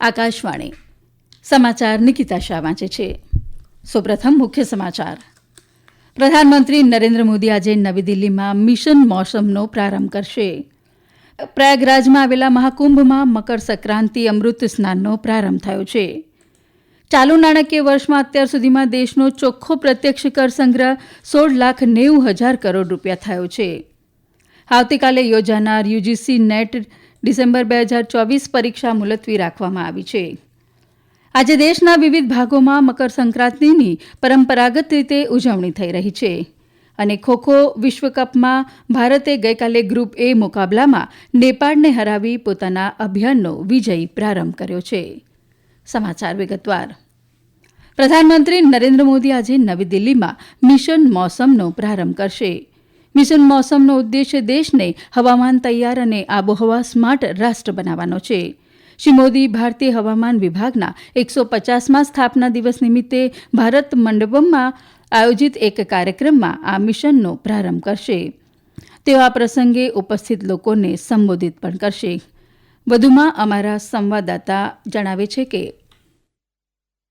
આકાશવાણી સમાચાર નિકિતા શાહ વાંચે છે. સૌપ્રથમ મુખ્ય સમાચાર. પ્રધાનમંત્રી નરેન્દ્ર મોદી આજે નવી દિલ્હીમાં મિશન મોસમનો પ્રારંભ કરશે. પ્રયાગરાજમાં આવેલા મહાકુંભમાં મકર સંક્રાંતિ અમૃત સ્નાનનો પ્રારંભ થયો છે. ચાલુ નાણાકીય વર્ષમાં અત્યાર સુધીમાં દેશનો ચોખ્ખો પ્રત્યક્ષ કર સંગ્રહ 16,90,000 કરોડ રૂપિયા થયો છે. આવતીકાલે યોજાનાર યુજીસી નેટ ડિસેમ્બર 2024 પરીક્ષા મુલતવી રાખવામાં આવી છે. આજે દેશના વિવિધ ભાગોમાં મકર સંક્રાંતિની પરંપરાગત રીતે ઉજવણી થઈ રહી છે અને ખોખો વિશ્વકપમાં ભારતે ગઈકાલે ગ્રુપ એ મુકાબલામાં નેપાળને હરાવી પોતાના અભિયાનનો વિજયી પ્રારંભ કર્યો છે. સમાચાર વિગતવાર. પ્રધાનમંત્રી નરેન્દ્ર મોદી આજે નવી દિલ્હીમાં મિશન મોસમનો પ્રારંભ કરશે. મિશન મોસમનો ઉદ્દેશ્ય દેશને હવામાન તૈયાર અને આબોહવા સ્માર્ટ રાષ્ટ્ર બનાવવાનો છે. શ્રી મોદી ભારતીય હવામાન વિભાગના 150મા સ્થાપના દિવસ નિમિત્તે ભારત મંડપમમાં આયોજિત એક કાર્યક્રમમાં આ મિશનનો પ્રારંભ કરશે. તેઓ આ પ્રસંગે ઉપસ્થિત લોકોને સંબોધિત પણ કરશે. વધુમાં અમારા સંવાદદાતા જણાવે છે કે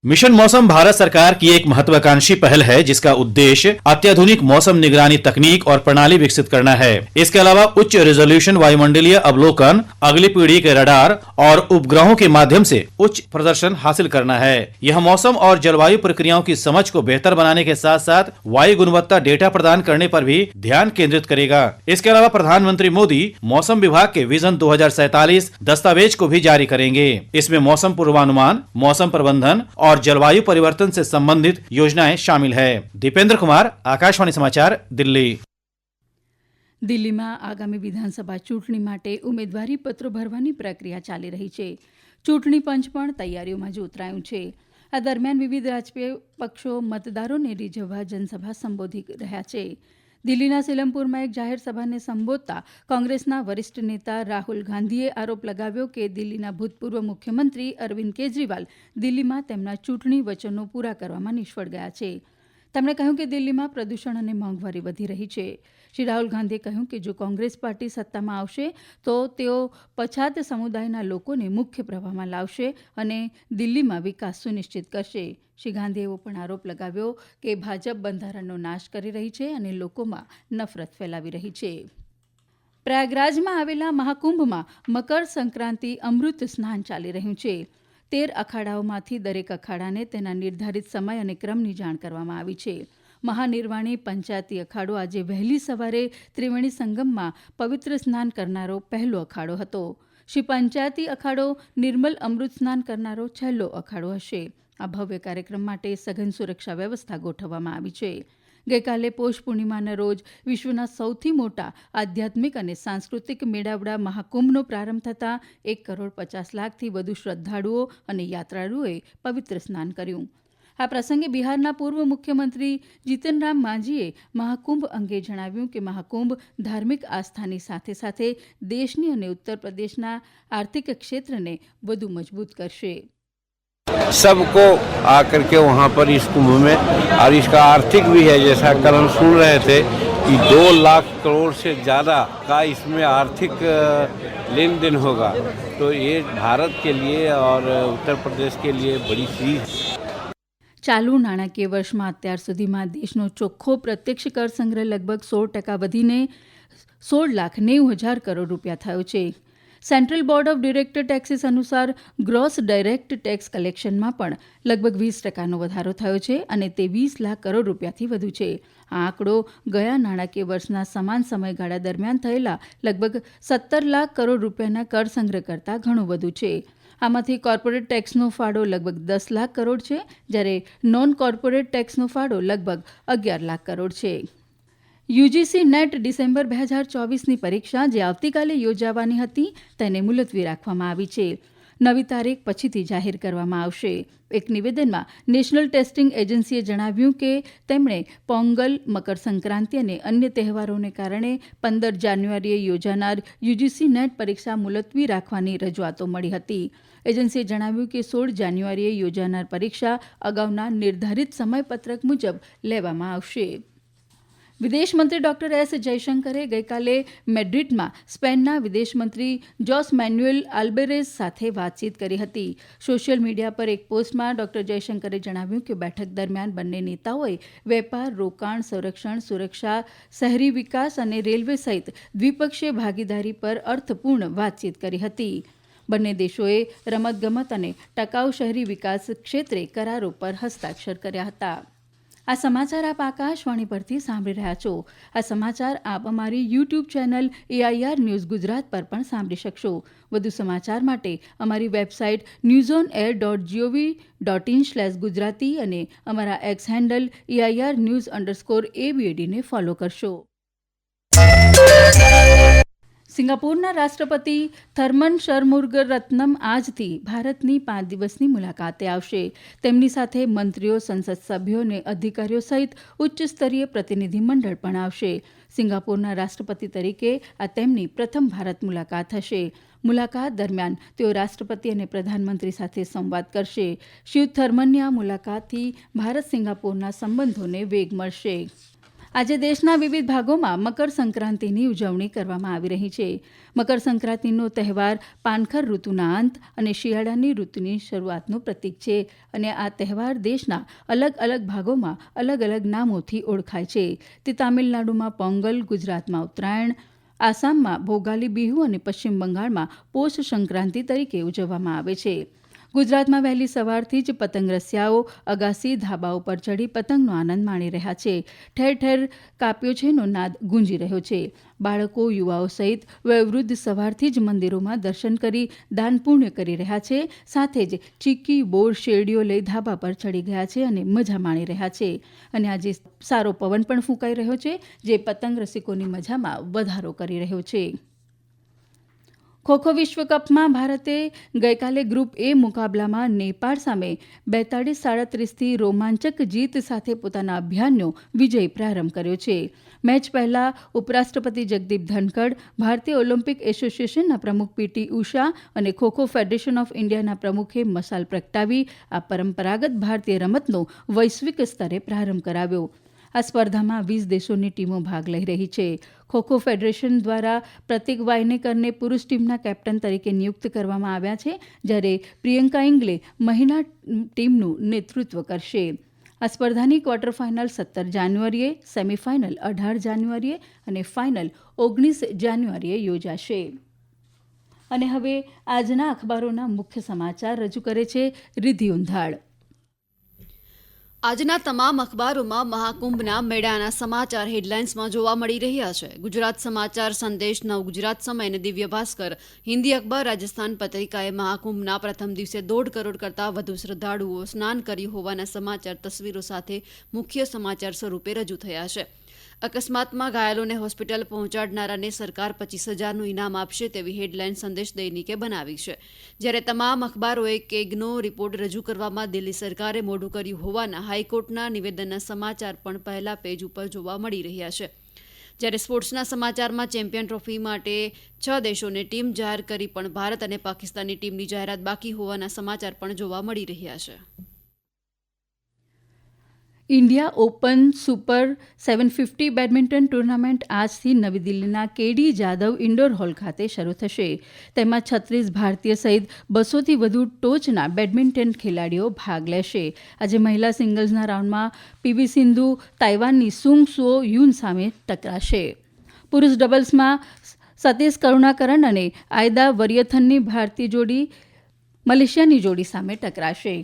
मिशन मौसम भारत सरकार की एक महत्वाकांक्षी पहल है जिसका उद्देश्य अत्याधुनिक मौसम निगरानी तकनीक और प्रणाली विकसित करना है. इसके अलावा उच्च रेजोल्यूशन वायुमंडलीय अवलोकन, अगली पीढ़ी के रडार और उपग्रहों के माध्यम से उच्च प्रदर्शन हासिल करना है. यह मौसम और जलवायु प्रक्रियाओं की समझ को बेहतर बनाने के साथ साथ वायु गुणवत्ता डेटा प्रदान करने पर भी ध्यान केंद्रित करेगा. इसके अलावा प्रधानमंत्री मोदी मौसम विभाग के विजन 2047 दस्तावेज को भी जारी करेंगे. इसमें मौसम पूर्वानुमान, मौसम प्रबंधन और जलवायु परिवर्तन से संबंधित योजनाएं शामिल है. दीपेंद्र कुमार, आकाशवाणी समाचार, दिल्ली. દિલ્હીમાં આગામી વિધાનસભા ચૂંટણી માટે ઉમેદવારી પત્રો ભરવાની પ્રક્રિયા ચાલી રહી છે. ચૂંટણી પંચ પણ તૈયારીઓમાં જોતરાયું છે. આ દરમિયાન વિવિધ રાજકીય પક્ષો મતદારોને રીઝવવા જનસભા સંબોધી રહ્યા છે. દિલ્હીના સિલમપુરમાં એક જાહેર સભાને સંબોધતા કોંગ્રેસના વરિષ્ઠ નેતા રાહુલ ગાંધીએ આરોપ લગાવ્યો કે દિલ્હીના ભૂતપૂર્વ મુખ્યમંત્રી અરવિંદ કેજરીવાલ દિલ્હીમાં તેમના ચૂંટણી વચનો પૂરા કરવામાં નિષ્ફળ ગયા છે. તેમણે કહ્યું કે દિલ્હીમાં પ્રદૂષણ અને મોંઘવારી વધી રહી છે. શ્રી રાહુલ ગાંધીએ કહ્યું કે જો કોંગ્રેસ પાર્ટી સત્તામાં આવશે તો તેઓ પછાત સમુદાયના લોકોને મુખ્ય પ્રવાહમાં લાવશે અને દિલ્હીમાં વિકાસ સુનિશ્ચિત કરશે. શ્રી ગાંધીએ એવો પણ આરોપ લગાવ્યો કે ભાજપ બંધારણનો નાશ કરી રહી છે અને લોકોમાં નફરત ફેલાવી રહી છે. પ્રયાગરાજમાં આવેલા મહાકુંભમાં મકર સંક્રાંતિ અમૃત સ્નાન ચાલી રહ્યું છે. 13 અખાડાઓમાંથી દરેક અખાડાને તેના નિર્ધારિત સમય અને ક્રમની જાણ કરવામાં આવી છે. મહાનિર્વાણી પંચાયતી અખાડો આજે વહેલી સવારે ત્રિવેણી સંગમમાં પવિત્ર સ્નાન કરનારો પહેલો અખાડો હતો. શ્રી પંચાયતી અખાડો નિર્મલ અમૃત સ્નાન કરનારો છેલ્લો અખાડો હશે. આ ભવ્ય કાર્યક્રમ માટે સઘન સુરક્ષા વ્યવસ્થા ગોઠવવામાં આવી છે. ગઈકાલે પોષ પૂર્ણિમાના રોજ વિશ્વના સૌથી મોટા આધ્યાત્મિક અને સાંસ્કૃતિક મેળાવડા મહાકુંભનો પ્રારંભ થતાં 1,50,00,000થી વધુ શ્રદ્ધાળુઓ અને યાત્રાળુઓએ પવિત્ર સ્નાન કર્યું. આ પ્રસંગે બિહારના પૂર્વ મુખ્યમંત્રી જીતનરામ માંઝીએ મહાકુંભ અંગે જણાવ્યું કે મહાકુંભ ધાર્મિક આસ્થાની સાથે સાથે દેશની અને ઉત્તર પ્રદેશના આર્થિક ક્ષેત્રને વધુ મજબૂત કરશે. सबको आकर के वहाँ पर इस कुंभ में और इसका आर्थिक भी है, जैसा कल हम सुन रहे थे कि 2 लाख करोड़ से ज़्यादा का इसमें आर्थिक लेन देन होगा. तो ये भारत के लिए और उत्तर प्रदेश के लिए बड़ी चीज़. ચાલુ નાણાકીય વર્ષમાં અત્યાર સુધીમાં દેશનો ચોખ્ખો પ્રત્યક્ષ કર સંગ્રહ લગભગ 16% વધીને 16,90,000 કરોડ રૂપિયા થયો છે. Central board of direct taxes અનુસાર ગ્રોસ ડાયરેક્ટ ટેક્સ કલેક્શનમાં પણ લગભગ 20%નો વધારો થયો છે અને તે 20 લાખ કરોડ રૂપિયાથી વધુ છે. આ આંકડો ગયા નાણાકીય વર્ષના સમાન સમયગાળા દરમિયાન થયેલા લગભગ 17 લાખ કરોડ રૂપિયાના કર સંગ્રહ કરતાં ઘણો વધુ છે. આમાંથી કોર્પોરેટ ટેક્સનો ફાળો લગભગ 10 લાખ કરોડ છે, જ્યારે નોન કોર્પોરેટ ટેક્સનો ફાળો લગભગ 11 લાખ કરોડ છે. યુજીસી નેટ ડિસેમ્બર 2024ની પરીક્ષા જે આવતીકાલે યોજાવાની હતી તેને મુલતવી રાખવામાં આવી છે. નવી તારીખ પછીથી જાહેર કરવામાં આવશે. એક નિવેદનમાં નેશનલ ટેસ્ટિંગ એજન્સીએ જણાવ્યું કે તેમણે પોંગલ, મકર સંક્રાંતિ અને અન્ય તહેવારોને કારણે 15 જાન્યુઆરીએ યોજાનાર યુજીસી નેટ પરીક્ષા મુલતવી રાખવાની રજૂઆતો મળી હતી. એજન્સીએ જણાવ્યું કે 16 જાન્યુઆરીએ યોજાનાર પરીક્ષા અગાઉના નિર્ધારિત સમયપત્રક મુજબ લેવામાં આવશે. વિદેશ મંત્રી ડોક્ટર એસ જયશંકરે ગઈકાલે મેડ્રિડમાં સ્પેનના વિદેશ મંત્રી જોસ મેન્યુએલ આલ્બેરેઝ સાથે વાતચીત કરી હતી. સોશિયલ મીડિયા પર એક પોસ્ટમાં ડોક્ટર જયશંકરે જણાવ્યું કે બેઠક દરમિયાન બંને નેતાઓએ વેપાર, રોકાણ, સંરક્ષણ, સુરક્ષા, શહેરી વિકાસ અને રેલવે સહિત દ્વિપક્ષીય ભાગીદારી પર અર્થપૂર્ણ વાતચીત કરી હતી. બંને દેશોએ રમતગમત અને ટકાઉ શહેરી વિકાસ ક્ષેત્રે કરારો પર હસ્તાક્ષર કર્યા હતા. આ સમાચાર આપ આકાશવાણી પરથી સાંભળી રહ્યા છો. આ સમાચાર આપ અમારી YouTube channel AIR news Gujarat પર પણ સાંભળી શકશો. વધુ સમાચાર માટે અમારી વેબસાઇટ newsonair.gov.in/gujarati અને અમારા એક્સ હેન્ડલ AIR_news_ABAD ને ફોલો કરશો. સિંગાપોરના રાષ્ટ્રપતિ થર્મન શરમુગરત્નમ આજથી ભારતની 5 દિવસની મુલાકાતે આવશે. તેમની સાથે મંત્રીઓ, સંસદ સભ્યો અને અધિકારીઓ સહિત ઉચ્ચસ્તરીય પ્રતિનિધિમંડળ પણ આવશે. સિંગાપોરના રાષ્ટ્રપતિ તરીકે આ તેમની પ્રથમ ભારત મુલાકાત હશે. મુલાકાત દરમિયાન તેઓ રાષ્ટ્રપતિ અને પ્રધાનમંત્રી સાથે સંવાદ કરશે. શ્રી થર્મનની આ મુલાકાતથી ભારત સિંગાપોરના સંબંધોને વેગ મળશે. આજે દેશના વિવિધ ભાગોમાં મકર સંક્રાંતિની ઉજવણી કરવામાં આવી રહી છે. મકર સંક્રાંતિનો તહેવાર પાનખર ઋતુના અંત અને શિયાળાની ઋતુની શરૂઆતનું પ્રતીક છે અને આ તહેવાર દેશના અલગ અલગ ભાગોમાં અલગ અલગ નામોથી ઓળખાય છે. તે તામિલનાડુમાં પોંગલ, ગુજરાતમાં ઉત્તરાયણ, આસામમાં ભોગાલી બિહુ અને પશ્ચિમ બંગાળમાં પોષ સંક્રાંતિ તરીકે ઉજવવામાં આવે છે. ગુજરાતમાં વહેલી સવારથી જ પતંગ રસિયાઓ અગાસી, ધાબા ઉપર ચડી પતંગનો આનંદ માણી રહ્યા છે. ઠેર ઠેર કાપ્યો છેનો નાદ ગુંજી રહ્યો છે. બાળકો, યુવાઓ સહિત વયોવૃદ્ધ સવારથી જ મંદિરોમાં દર્શન કરી દાન પુણ્ય કરી રહ્યા છે. સાથે જ ચીક્કી, બોર, શેરડીઓ લઈ ધાબા પર ચડી ગયા છે અને મજા માણી રહ્યા છે. અને આજે સારો પવન પણ ફૂંકાઈ રહ્યો છે, જે પતંગ રસિકોની મજામાં વધારો કરી રહ્યો છે. ખોખો વિશ્વકપમાં ભારતે ગઈકાલે ગ્રુપ એ મુકાબલામાં નેપાળ સામે 42-37થી રોમાંચક જીત સાથે પોતાના અભિયાનનો વિજય પ્રારંભ કર્યો છે. મેચ પહેલા ઉપરાષ્ટ્રપતિ જગદીપ ધનખડ, ભારતીય ઓલિમ્પિક એસોસિએશનના પ્રમુખ PT ઉષા અને ખોખો ફેડરેશન ઓફ ઇન્ડિયાના પ્રમુખે મશાલ પ્રગટાવી આ પરંપરાગત ભારતીય રમતનો વૈશ્વિક સ્તરે પ્રારંભ કરાવ્યો. આ સ્પર્ધામાં 20 દેશોની ટીમો ભાગ લઈ રહી છે. ખોખો ફેડરેશન દ્વારા પ્રતિક વાઇનેકરને પુરુષ ટીમના કેપ્ટન તરીકે નિયુક્ત કરવામાં આવ્યા છે, જ્યારે પ્રિયંકા ઇંગલે મહિલા ટીમનું નેતૃત્વ કરશે. આ સ્પર્ધાની ક્વાર્ટર ફાઇનલ 17 જાન્યુઆરીએ, સેમીફાઇનલ 18 જાન્યુઆરીએ અને ફાઇનલ 19 જાન્યુઆરીએ યોજાશે. અને હવે આજના અખબારોના મુખ્ય સમાચાર રજૂ કરે છે રિધિ ઉંધાડ. આજના તમામ અખબારોમાં મહાકુંભના મેળાના સમાચાર હેડલાઇન્સમાં જોવા મળી રહ્યા છે. ગુજરાત સમાચાર, સંદેશ, નવ ગુજરાત સમય અને દિવ્ય ભાસ્કર હિન્દી અખબાર રાજસ્થાન પત્રિકાએ મહાકુંભના પ્રથમ દિવસે 1.5 કરોડ કરતાં વધુ શ્રદ્ધાળુઓ સ્નાન કર્યું હોવાના સમાચાર તસવીરો સાથે મુખ્ય સમાચાર સ્વરૂપે રજૂ થયા છે. અકસ્માતમાં ઘાયલોને હોસ્પિટલ પહોંચાડનારાને સરકાર 25,000નું ઇનામ આપશે તેવી હેડલાઇન સંદેશ દૈનિકે બનાવી છે. જ્યારે તમામ અખબારોએ કેગનો રિપોર્ટ રજૂ કરવામાં દિલ્હી સરકારે મોડું કર્યું હોવાના હાઈકોર્ટના નિવેદનના સમાચાર પણ પહેલા પેજ ઉપર જોવા મળી રહ્યા છે. જ્યારે સ્પોર્ટ્સના સમાચારમાં ચેમ્પિયન ટ્રોફી માટે 6 દેશોને ટીમ જાહેર કરી પણ ભારત અને પાકિસ્તાનની ટીમની જાહેરાત બાકી હોવાના સમાચાર પણ જોવા મળી રહ્યા છે. India open super 750 badminton tournament આજથી નવી દિલ્હીના કેડી જાદવ ઇન્ડોર હોલ ખાતે શરૂ થશે. તેમાં 36 ભારતીય સહિત 200થી વધુ ટોચના બેડમિન્ટન ખેલાડીઓ ભાગ લેશે. આજે મહિલા સિંગલ્સના રાઉન્ડમાં PV સિંધુ તાઇવાનની સુંગ સુઓ યુન સામે ટકરાશે. પુરુષ ડબલ્સમાં સતીશ કરુણાકરણ અને આયદા વરિયથનની ભારતીય જોડી મલેશિયાની જોડી સામે ટકરાશે.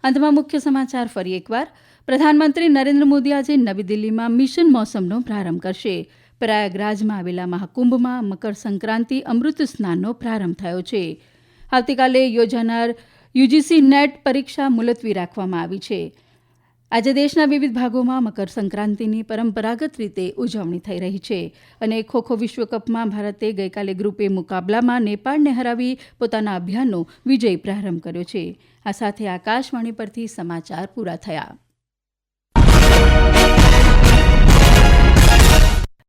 અંતમાં મુખ્ય સમાચાર ફરી એકવાર. પ્રધાનમંત્રી નરેન્દ્ર મોદી આજે નવી દિલ્હીમાં મિશન મોસમનો પ્રારંભ કરશે. પ્રયાગરાજમાં આવેલા મહાકુંભમાં મકર સંક્રાંતિ અમૃત સ્નાનનો પ્રારંભ થયો છે. આવતીકાલે યોજાનાર UGC નેટ પરીક્ષા મુલતવી રાખવામાં આવી છે. આજે દેશના વિવિધ ભાગોમાં મકર સંક્રાંતિની પરંપરાગત રીતે ઉજવણી થઈ રહી છે. અને ખોખો વિશ્વકપમાં ભારતે ગઈકાલે ગ્રુપ એ મુકાબલામાં નેપાળને હરાવી પોતાના અભિયાનનો વિજય પ્રારંભ કર્યો છે. આ સાથે આકાશવાણી પરથી સમાચાર પૂરા થયા.